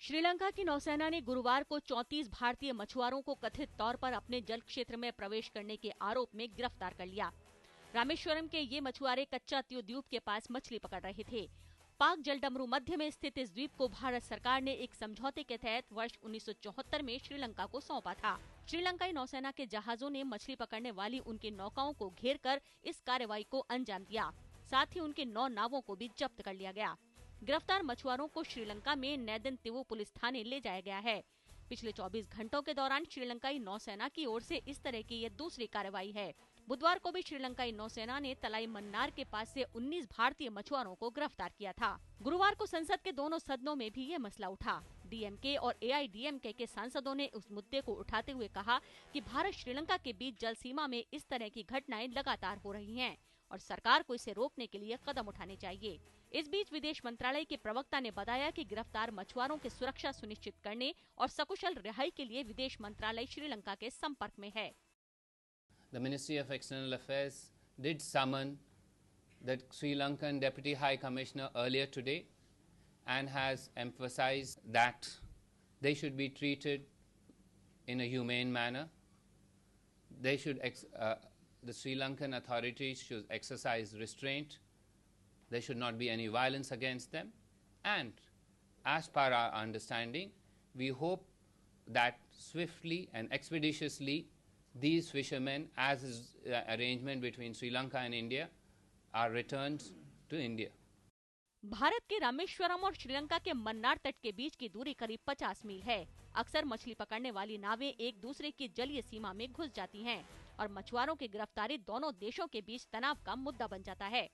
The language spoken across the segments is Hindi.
श्रीलंका की नौसेना ने गुरुवार को 34 भारतीय मछुआरों को कथित तौर पर अपने जल क्षेत्र में प्रवेश करने के आरोप में गिरफ्तार कर लिया। रामेश्वरम के ये मछुआरे कच्चा द्वीप के पास मछली पकड़ रहे थे। पाक जलडमरू मध्य में स्थित इस द्वीप को भारत सरकार ने एक समझौते के तहत वर्ष 1974 में श्रीलंका को सौंपा था। श्रीलंकाई नौसेना के जहाजों ने मछली पकड़ने वाली उनकी नौकाओं को घेर कर इस कार्रवाई को अंजाम दिया। साथ ही उनके 9 नावों को भी जब्त कर लिया गया। गिरफ्तार मछुआरों को श्रीलंका में नैदन तिवु पुलिस थाने ले जाया गया है। पिछले 24 घंटों के दौरान श्रीलंकाई नौसेना की ओर से इस तरह की ये दूसरी कार्रवाई है। बुधवार को भी श्रीलंकाई नौसेना ने तलाई मन्नार के पास से 19 भारतीय मछुआरों को गिरफ्तार किया था। गुरुवार को संसद के दोनों सदनों में भी ये मसला उठा। डीएमके और एआईडीएमके के सांसदों ने उस मुद्दे को उठाते हुए कहा कि भारत श्रीलंका के बीच जल सीमा में इस तरह की घटनाएं लगातार हो रही हैं और सरकार को इसे रोकने के लिए कदम उठाने चाहिए। इस बीच विदेश मंत्रालय के प्रवक्ता ने बताया कि गिरफ्तार मछुआरों की सुरक्षा सुनिश्चित करने और सकुशल रिहाई के लिए विदेश मंत्रालय श्रीलंका के संपर्क में है। The Ministry of External Affairs did summon the Sri Lankan Deputy High Commissioner earlier today and has emphasized that they should be treated in a humane manner. The Sri Lankan authorities should exercise restraint. There should not be any violence against them. And as per our understanding, we hope that swiftly and expeditiously these fishermen, as is arrangement between Sri Lanka and India, are returned to India. Bharat के रामेश्वरम और श्रीलंका के मन्नार तट के बीच की दूरी करीब 50 मील है। अक्सर मछली पकड़ने वाली नावें एक दूसरे की जलीय सीमा में घुस जाती हैं और मछुआरों की गिरफ्तारी दोनों देशों के बीच तनाव का मुद्दा बन जाता है।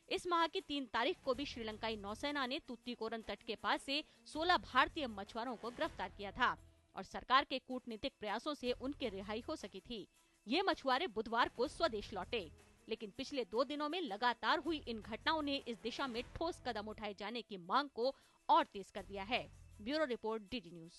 इस माह की 3 तारीख को भी श्रीलंकाई नौसेना ने तूतीकोरन तट के पास से 16 भारतीय मछुआरों को गिरफ्तार किया था और सरकार के कूटनीतिक प्रयासों से उनकी रिहाई हो सकी थी। ये मछुआरे बुधवार को स्वदेश लौटे, लेकिन पिछले 2 दिनों में लगातार हुई इन घटनाओं ने इस दिशा में ठोस कदम उठाए जाने की मांग को और तेज कर दिया है। Bureau report, DD news.